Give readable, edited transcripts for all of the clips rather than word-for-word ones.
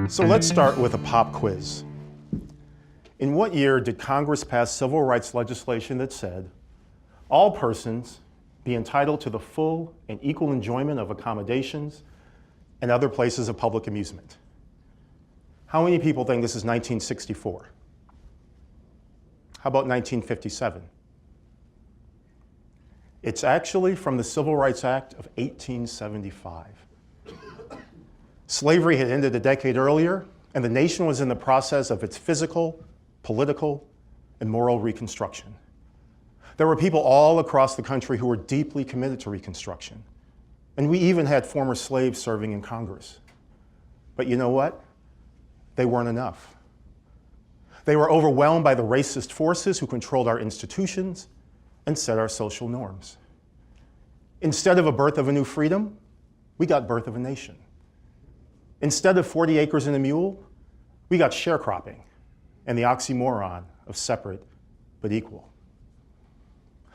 So let's start with a pop quiz. In what year did Congress pass civil rights legislation that said, all persons be entitled to the full and equal enjoyment of accommodations and other places of public amusement? How many people think this is 1964? How about 1957? It's actually from the Civil Rights Act of 1875. Slavery had ended a decade earlier, and the nation was in the process of its physical, political, and moral reconstruction. There were people all across the country who were deeply committed to Reconstruction. And we even had former slaves serving in Congress. But you know what? They weren't enough. They were overwhelmed by the racist forces who controlled our institutions and set our social norms. Instead of a birth of a new freedom, we got birth of a nation. Instead of 40 acres and a mule, we got sharecropping and the oxymoron of separate but equal.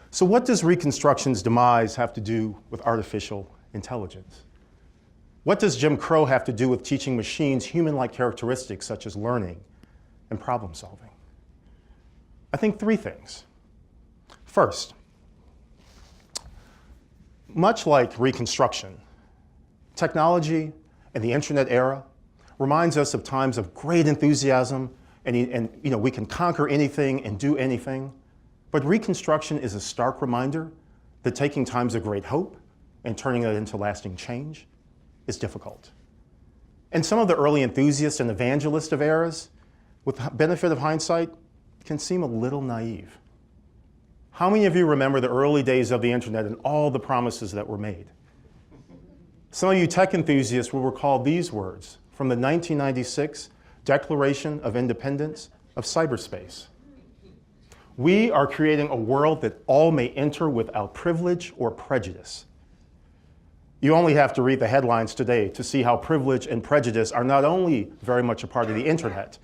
So what does Reconstruction's demise have to do with artificial intelligence? What does Jim Crow have to do with teaching machines human-like characteristics such as learning and problem solving? I think three things. First, much like Reconstruction, technology and the internet era reminds us of times of great enthusiasm and we can conquer anything and do anything. But Reconstruction is a stark reminder that taking times of great hope and turning it into lasting change is difficult. And some of the early enthusiasts and evangelists of eras, with the benefit of hindsight, can seem a little naive. How many of you remember the early days of the internet and all the promises that were made? Some of you tech enthusiasts will recall these words from the 1996 Declaration of Independence of Cyberspace. We are creating a world that all may enter without privilege or prejudice. You only have to read the headlines today to see how privilege and prejudice are not only very much a part of the internet,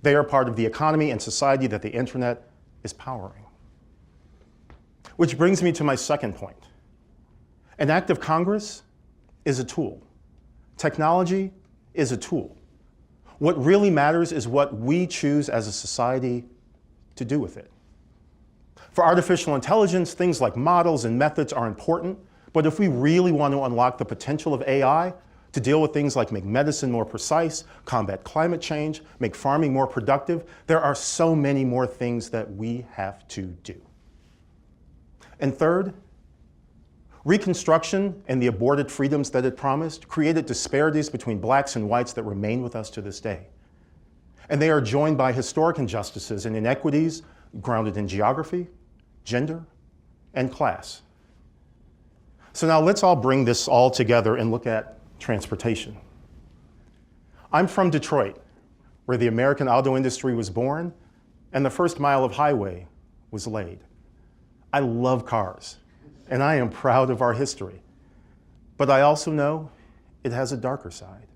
they are part of the economy and society that the internet is powering. Which brings me to my second point. An act of Congress is a tool. Technology is a tool. What really matters is what we choose as a society to do with it. For artificial intelligence, things like models and methods are important, but if we really want to unlock the potential of AI to deal with things like make medicine more precise, combat climate change, make farming more productive, there are so many more things that we have to do. And third, Reconstruction and the aborted freedoms that it promised created disparities between blacks and whites that remain with us to this day. And they are joined by historic injustices and inequities grounded in geography, gender, and class. So now let's all bring this all together and look at transportation. I'm from Detroit, where the American auto industry was born and the first mile of highway was laid. I love cars, and I am proud of our history. But I also know it has a darker side.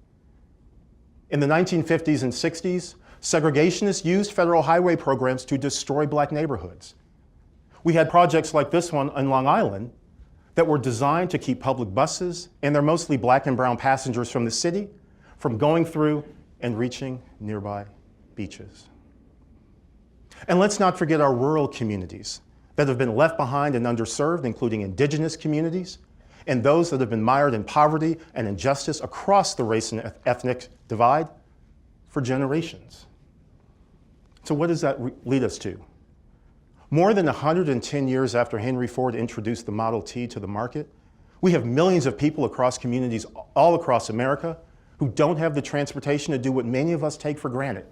In the 1950s and 60s, segregationists used federal highway programs to destroy black neighborhoods. We had projects like this one on Long Island that were designed to keep public buses and their mostly black and brown passengers from the city from going through and reaching nearby beaches. And let's not forget our rural communities that have been left behind and underserved, including indigenous communities, and those that have been mired in poverty and injustice across the race and ethnic divide for generations. So what does that lead us to? More than 110 years after Henry Ford introduced the Model T to the market, we have millions of people across communities all across America who don't have the transportation to do what many of us take for granted: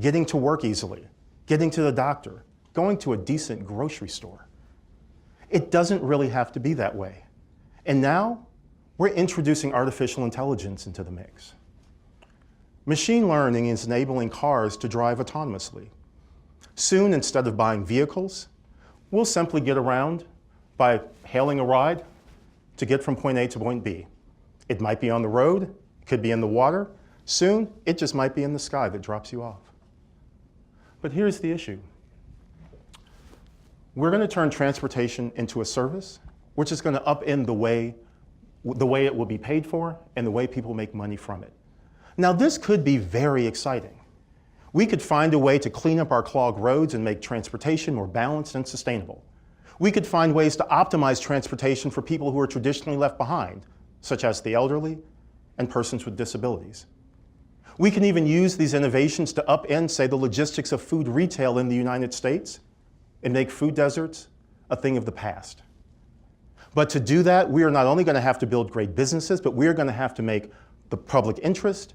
getting to work easily, getting to the doctor, going to a decent grocery store. It doesn't really have to be that way. And now, we're introducing artificial intelligence into the mix. Machine learning is enabling cars to drive autonomously. Soon, instead of buying vehicles, we'll simply get around by hailing a ride to get from point A to point B. It might be on the road, could be in the water. Soon, it just might be in the sky that drops you off. But here's the issue. We're going to turn transportation into a service, which is going to upend the way the way it will be paid for, and the way people make money from it. Now, this could be very exciting. We could find a way to clean up our clogged roads and make transportation more balanced and sustainable. We could find ways to optimize transportation for people who are traditionally left behind, such as the elderly and persons with disabilities. We can even use these innovations to upend, say, the logistics of food retail in the United States and make food deserts a thing of the past. But to do that, we are not only going to have to build great businesses, but we are going to have to make the public interest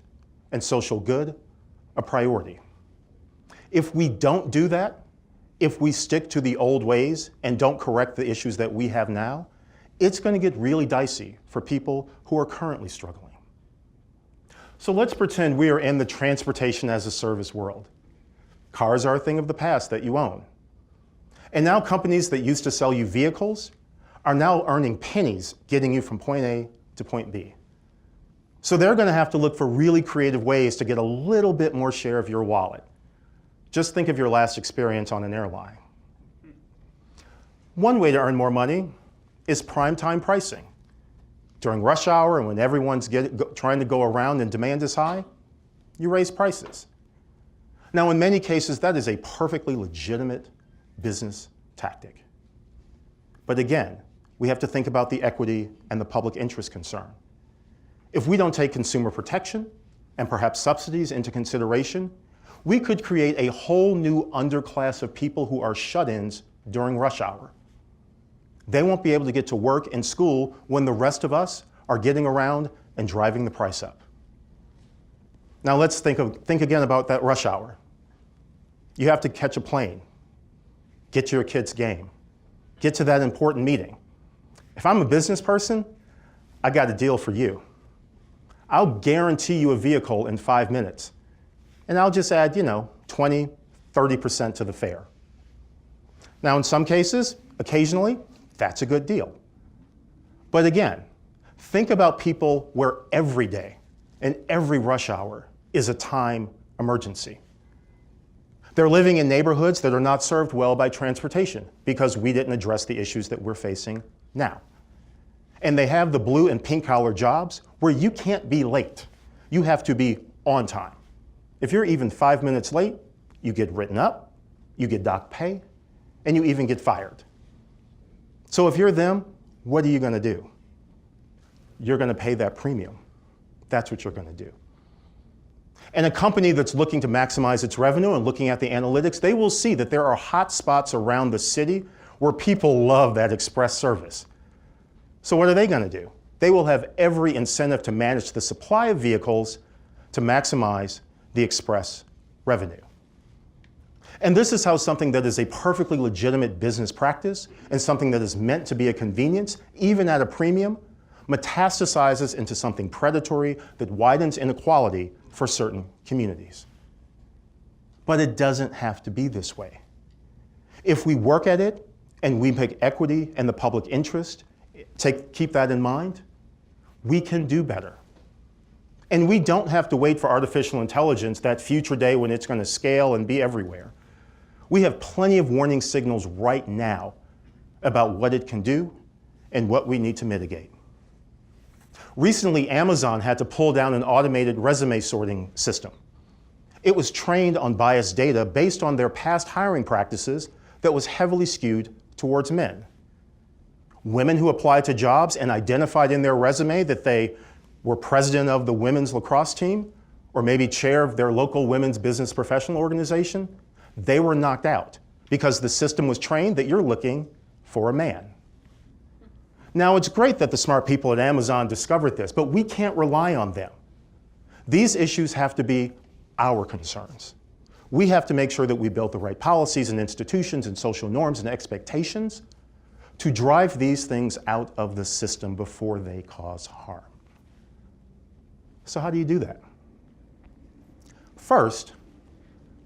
and social good a priority. If we don't do that, if we stick to the old ways and don't correct the issues that we have now, it's going to get really dicey for people who are currently struggling. So let's pretend we are in the transportation as a service world. Cars are a thing of the past that you own. And now companies that used to sell you vehicles are now earning pennies getting you from point A to point B. So they're going to have to look for really creative ways to get a little bit more share of your wallet. Just think of your last experience on an airline. One way to earn more money is prime-time pricing. During rush hour and when everyone's trying to go around and demand is high, you raise prices. Now, in many cases, that is a perfectly legitimate business tactic. But again, we have to think about the equity and the public interest concern. If we don't take consumer protection and perhaps subsidies into consideration, we could create a whole new underclass of people who are shut-ins during rush hour. They won't be able to get to work and school when the rest of us are getting around and driving the price up. Now let's think again about that rush hour. You have to catch a plane, get to your kid's game, get to that important meeting. If I'm a business person, I got a deal for you. I'll guarantee you a vehicle in 5 minutes. And I'll just add, 20, 30% to the fare. Now, in some cases, occasionally, that's a good deal. But again, think about people where every day and every rush hour is a time emergency. They're living in neighborhoods that are not served well by transportation because we didn't address the issues that we're facing now. And they have the blue and pink collar jobs where you can't be late. You have to be on time. If you're even 5 minutes late, you get written up, you get docked pay, and you even get fired. So if you're them, what are you going to do? You're going to pay that premium. That's what you're going to do. And a company that's looking to maximize its revenue and looking at the analytics, they will see that there are hot spots around the city where people love that express service. So what are they going to do? They will have every incentive to manage the supply of vehicles to maximize the express revenue. And this is how something that is a perfectly legitimate business practice and something that is meant to be a convenience, even at a premium, metastasizes into something predatory that widens inequality for certain communities. But it doesn't have to be this way. If we work at it and we make equity and the public interest, keep that in mind, we can do better. And we don't have to wait for artificial intelligence, that future day when it's going to scale and be everywhere. We have plenty of warning signals right now about what it can do and what we need to mitigate. Recently, Amazon had to pull down an automated resume sorting system. It was trained on biased data based on their past hiring practices that was heavily skewed towards men. Women who applied to jobs and identified in their resume that they were president of the women's lacrosse team, or maybe chair of their local women's business professional organization, they were knocked out because the system was trained that you're looking for a man. Now, it's great that the smart people at Amazon discovered this, but we can't rely on them. These issues have to be our concerns. We have to make sure that we build the right policies and institutions and social norms and expectations to drive these things out of the system before they cause harm. So how do you do that? First,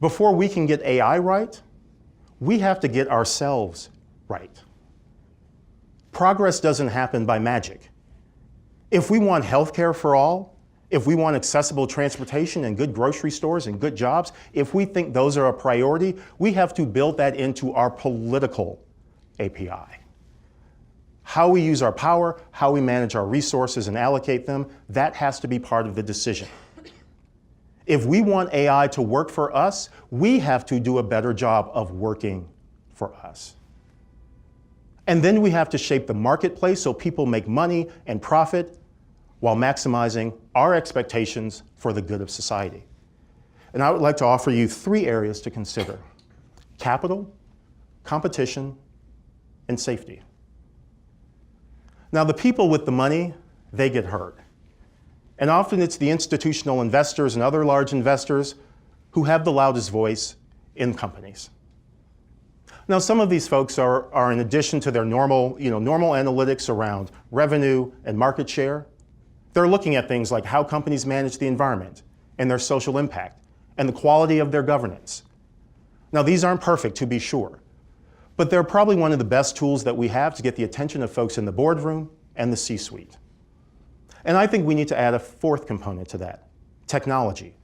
before we can get AI right, we have to get ourselves right. Progress doesn't happen by magic. If we want healthcare for all, if we want accessible transportation and good grocery stores and good jobs, if we think those are a priority, we have to build that into our political API. How we use our power, how we manage our resources and allocate them, that has to be part of the decision. If we want AI to work for us, we have to do a better job of working for us. And then we have to shape the marketplace so people make money and profit while maximizing our expectations for the good of society. And I would like to offer you 3 areas to consider: capital, competition, and safety. Now, the people with the money, they get hurt. And often it's the institutional investors and other large investors who have the loudest voice in companies. Now, some of these folks are in addition to their normal analytics around revenue and market share, they're looking at things like how companies manage the environment and their social impact and the quality of their governance. Now, these aren't perfect, to be sure, but they're probably one of the best tools that we have to get the attention of folks in the boardroom and the C-suite. And I think we need to add a 4th component to that: technology.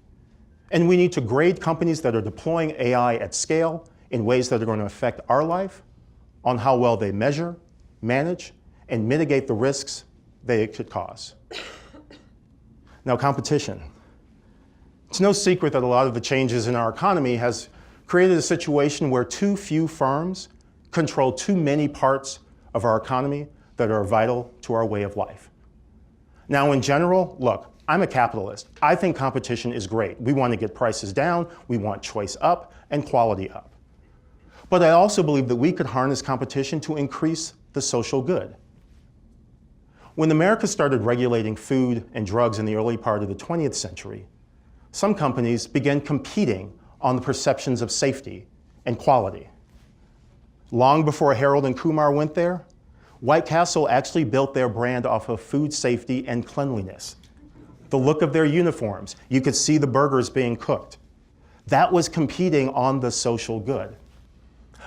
And we need to grade companies that are deploying AI at scale in ways that are going to affect our life on how well they measure, manage, and mitigate the risks they could cause. Now, competition. It's no secret that a lot of the changes in our economy has created a situation where too few firms control too many parts of our economy that are vital to our way of life. Now, in general, look, I'm a capitalist. I think competition is great. We want to get prices down, we want choice up, and quality up. But I also believe that we could harness competition to increase the social good. When America started regulating food and drugs in the early part of the 20th century, some companies began competing on the perceptions of safety and quality. Long before Harold and Kumar went there, White Castle actually built their brand off of food safety and cleanliness. The look of their uniforms, you could see the burgers being cooked. That was competing on the social good.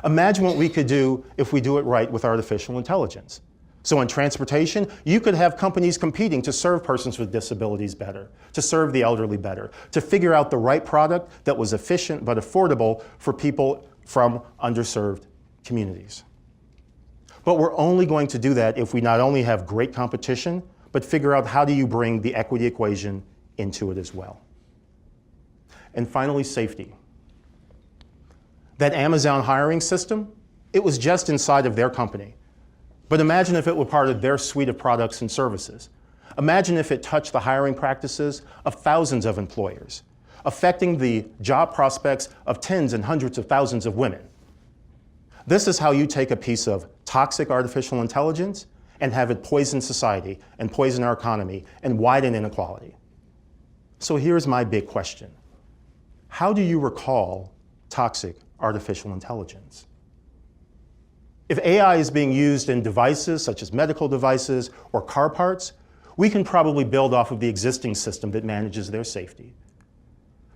Imagine what we could do if we do it right with artificial intelligence. So in transportation, you could have companies competing to serve persons with disabilities better, to serve the elderly better, to figure out the right product that was efficient but affordable for people from underserved communities. But we're only going to do that if we not only have great competition, but figure out how do you bring the equity equation into it as well. And finally, safety. That Amazon hiring system, it was just inside of their company. But imagine if it were part of their suite of products and services. Imagine if it touched the hiring practices of thousands of employers, affecting the job prospects of tens and hundreds of thousands of women. This is how you take a piece of toxic artificial intelligence and have it poison society and poison our economy and widen inequality. So here's my big question. How do you recall toxic artificial intelligence? If AI is being used in devices such as medical devices or car parts, we can probably build off of the existing system that manages their safety.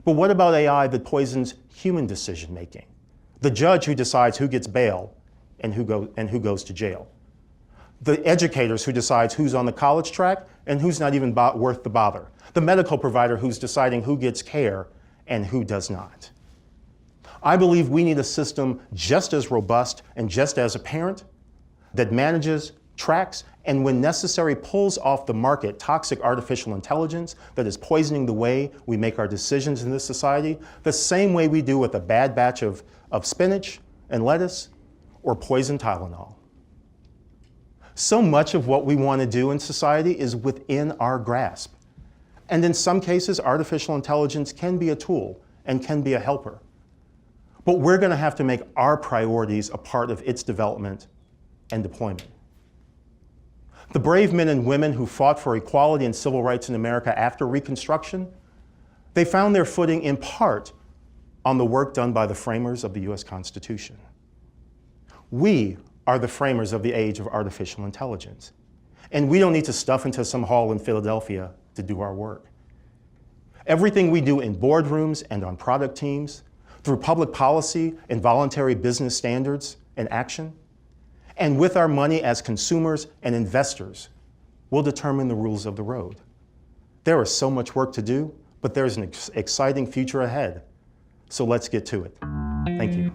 But what about AI that poisons human decision making? The judge who decides who gets bail and who goes to jail. The educators who decides who's on the college track and who's not even worth the bother. The medical provider who's deciding who gets care and who does not. I believe we need a system just as robust and just as apparent that manages, tracks, and when necessary pulls off the market toxic artificial intelligence that is poisoning the way we make our decisions in this society, the same way we do with a bad batch of spinach and lettuce or poison Tylenol. So much of what we want to do in society is within our grasp. And in some cases, artificial intelligence can be a tool and can be a helper. But we're going to have to make our priorities a part of its development and deployment. The brave men and women who fought for equality and civil rights in America after Reconstruction, they found their footing in part on the work done by the framers of the US Constitution. We are the framers of the age of artificial intelligence. And we don't need to stuff into some hall in Philadelphia to do our work. Everything we do in boardrooms and on product teams, through public policy and voluntary business standards and action, and with our money as consumers and investors, will determine the rules of the road. There is so much work to do, but there's an exciting future ahead. So let's get to it. Thank you.